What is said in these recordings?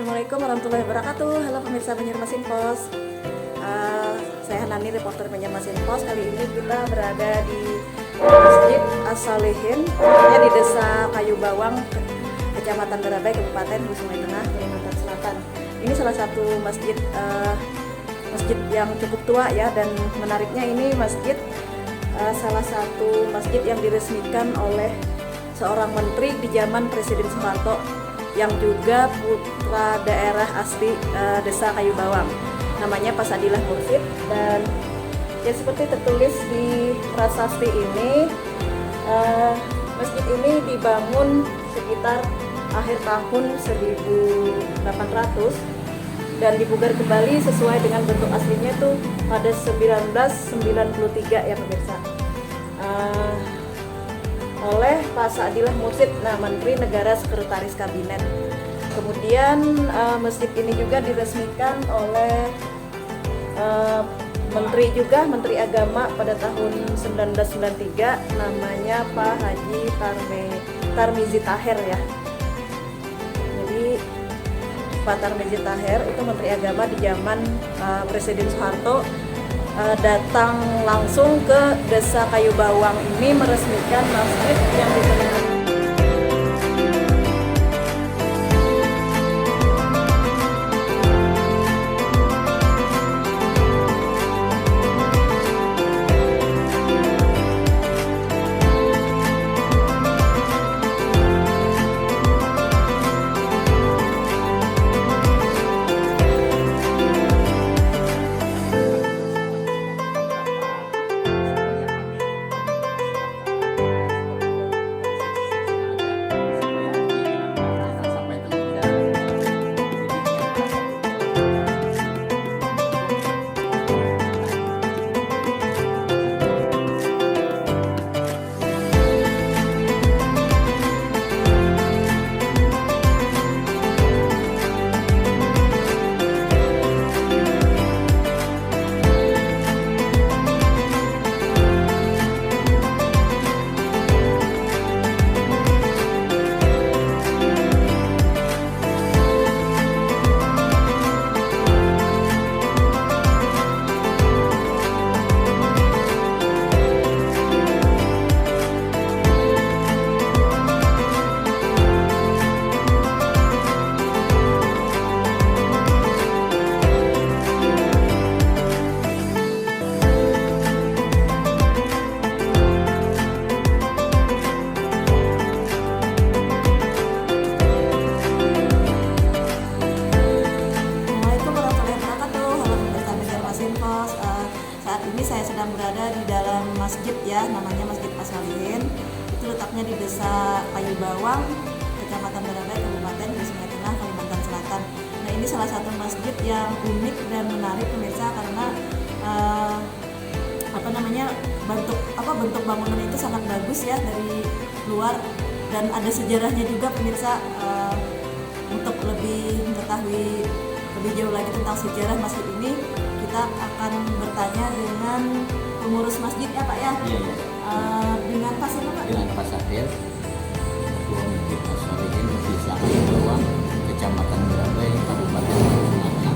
Assalamualaikum warahmatullahi wabarakatuh. Halo pemirsa Banjarmasin Pos. Saya Hanani, reporter Banjarmasin Pos. Kali ini kita berada di Masjid As-Shalihin, di Desa Kayu Bawang, Kecamatan Barabai, Kabupaten Hulu Sungai Tengah, Kalimantan Selatan. Ini salah satu masjid yang cukup tua ya, dan menariknya ini masjid salah satu masjid yang diresmikan oleh seorang menteri di zaman Presiden Soeharto, yang juga putra daerah asli Desa Kayu Bawang, namanya Pak Sadilah Mursid. Dan ya seperti tertulis di prasasti ini, masjid ini dibangun sekitar akhir tahun 1800 dan dipugar kembali sesuai dengan bentuk aslinya itu pada 1993 ya pemirsa, oleh Pak Sadilah Mursid, Menteri Negara Sekretaris Kabinet. Kemudian masjid ini juga diresmikan oleh Menteri Agama pada tahun 1993, namanya Pak Haji Tarmizi Taher ya. Jadi Pak Tarmizi Taher itu Menteri Agama di zaman Presiden Soeharto, datang langsung ke Desa Kayu Bawang ini meresmikan masjid yang dikenal. Saat ini saya sedang berada di dalam masjid ya, namanya Masjid As-Shalihin. Itu letaknya di Desa Kayu Bawang, Kecamatan Barabai, Kabupaten Hulu Sungai Tengah, Kalimantan Selatan. Nah, ini salah satu masjid yang unik dan menarik pemirsa, karena bentuk bangunan itu sangat bagus ya dari luar, dan ada sejarahnya juga pemirsa. Untuk lebih mengetahui lebih jauh lagi tentang sejarah masjid ini, kita akan bertanya dengan pengurus masjid ya Pak ya. Iya. Dengan Pak siapa Pak? Dengan Pak Sadil, Ketua Masjid As-Shalihin di Desa Kayu Bawang, Kecamatan Barabai, Kabupaten Sungai Tengah.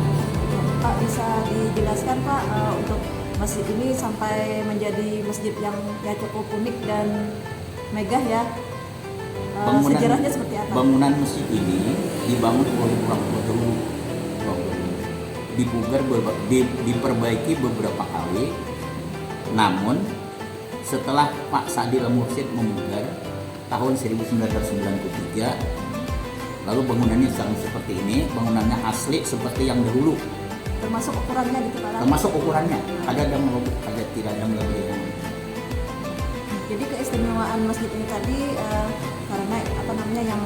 Pak, bisa dijelaskan Pak untuk masjid ini sampai menjadi masjid yang ya cukup unik dan megah ya. Sejarahnya seperti apa? Bangunan masjid ini dibangun oleh orang tua dulu, diperbaiki beberapa kali. Namun setelah Pak Sadilah Mursid memugar tahun 1993, lalu bangunannya seperti ini, bangunannya asli seperti yang dahulu. Termasuk ukurannya gitu Pak? Termasuk ukurannya, ada yang lebih, ada tidak yang lebih. Jadi keistimewaan masjid ini tadi karena yang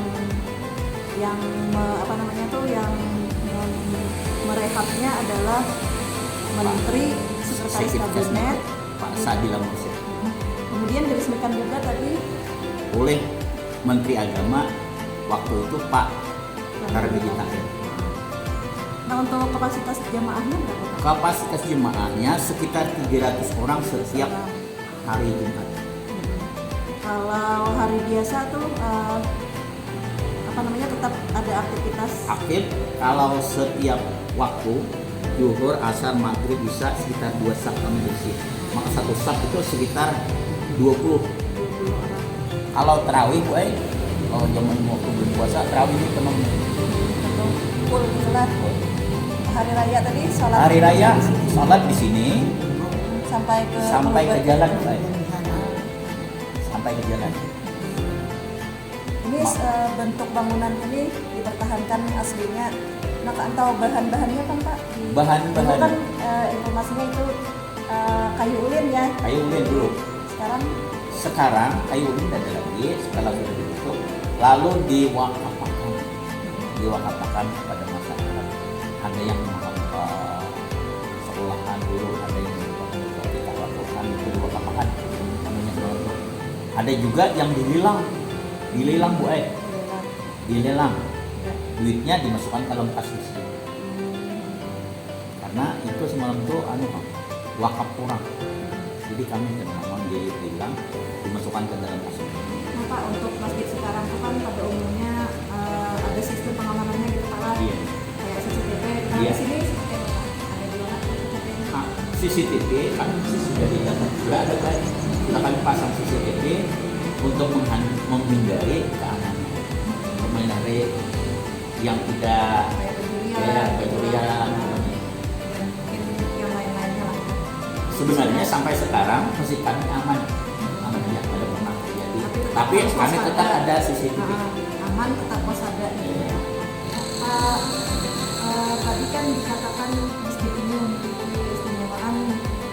merehabnya adalah Menteri Sekretaris Kabinet Pak Sadilah Mursid. Kemudian diresmikan juga tadi oleh Menteri Agama waktu itu Pak Tarmizi Taher. Nah, untuk kapasitas jamaahnya berapa Pak? Kapasitas jemaahnya sekitar 300 orang setiap hari Jumat. Kalau hari biasa tuh apa namanya tetap ada aktivitas. Aktif kalau setiap waktu zuhur, asar, maghrib, isya sekitar 2 saf kami bersih. Maka satu saf itu sekitar 20. 20 orang. Kalau tarawih, kalau zaman waktu bulan puasa tarawih itu penuh. Atau full sholat. Hari raya tadi sholat. Hari raya di sini. sholat di sini Sampai ke sampai ke Meluber. jalan, sampai ke jalan. Ini bentuk bangunan ini dipertahankan aslinya. Nah, atau bahan-bahannya kan Pak? Bahan-bahan. Dulu kan informasinya itu kayu ulin ya. Kayu ulin dulu. Sekarang Sekarang kayu ulin tidak ada lagi, sekarang sudah ditutup. Lalu diwakafkan kepada masyarakat. Ada yang sekolahan dulu, ada yang kita lakukan itu diwakafkan. Namanya seperti itu. Ada juga yang dilelang Bu Ai. Dilelang. ya. Duitnya dimasukkan ke dalam kas isi. Karena itu semalam itu wakaf kurang. Jadi kami memang dibilang dimasukkan ke dalam kas isi. Nah Pak, untuk masjid sekarang itu kan pada umumnya ada sistem pengamanannya gitu Pak. Iya. Kayak CCTV. Nah Iya. di sini seperti apa Pak? Ada di mana CCTV? Nah, CCTV kami sudah didapat juga ada Pak. Kita kami pasang CCTV untuk menghindari keamanan, menghindari yang tidak Kayak pencurian. pencurian. Dan mungkin yang lain-lainnya lah. Sebenarnya sampai sekarang masih kami aman ya, ada pernah terjadi. Tapi harus kami waspada. tetap ada CCTV. Aman tetap waspada. Iya. Pak, tadi kan dikatakan masjid ini memiliki keistimewaan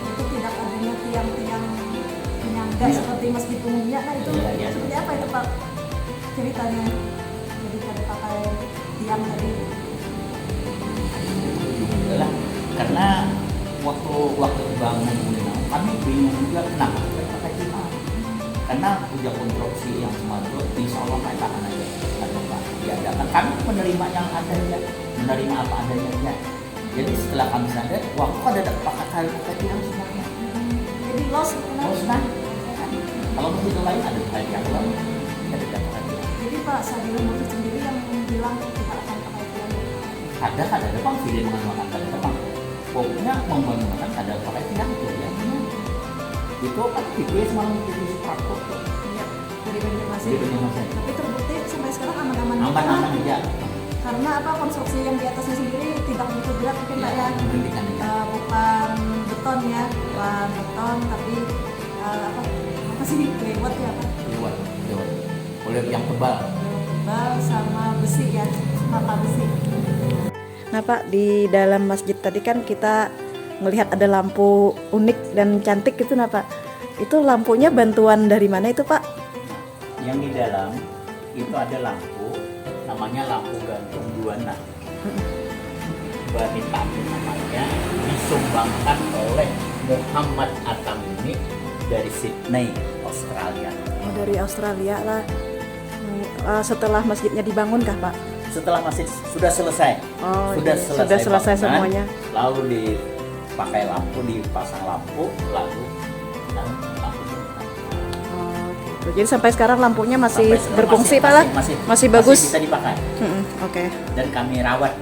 itu tidak adanya tiang-tiang penyangga Iya. seperti masjid umumnya. Nah itu Iya, iya. seperti apa itu Pak ceritanya? Jadi pada pakai tiang tadi. Adalah karena waktu bangun Ulinau kami bingung juga kenapa kita pakai tiang. Karena punya konstruksi yang semua itu insya Allah mereka akan aja atau Pak diadakan. Kami menerima yang adanya, menerima apa adanya ya. Jadi setelah kami sadar, wah kok ada pakai tiang semuanya. Jadi los gitu kan? Terus kan, kalau masjid lain ada tiang lain, ada pakai tiang. Jadi Pak Sadil Mursi sendiri yang bilang tidak akan pakai tiang. Ada bang video mengenalkan ada bang. Pokoknya membangunkan ada pakai tiang tuh ya. Itu kan video semalam video Suprapto. Iya, dari Banjarmasin. Di Banjarmasin. Tapi terbukti sampai sekarang aman-aman. Aman-aman aja. Karena apa konstruksi yang di atasnya sendiri tidak begitu berat mungkin Pak ya. Pendidikan aja. Bukan beton ya, bukan beton tapi apa sih lewat ya Pak? Lewat. Oleh yang tebal. Tebal sama besi ya, mata besi. Nah Pak, di dalam masjid tadi kan kita melihat ada lampu unik dan cantik gitu nah Pak. Itu lampunya bantuan dari mana itu Pak? Yang di dalam itu ada lampu, namanya lampu gantung Juana. Wanita namanya disumbangkan oleh Muhammad Atamimi dari Sydney, Australia. Oh, dari Australia lah. Setelah masjidnya dibangun kah Pak? Setelah masjid sudah selesai, Oh, sudah iya. selesai, Sudah selesai bangunan, semuanya. lalu dipakai lampu, dipasang lampu, lalu lampu berubah. Oh, gitu. Jadi sampai sekarang lampunya masih Sampai sekarang berfungsi Pak lah? Masih bagus? masih bisa dipakai Oke. dan kami rawat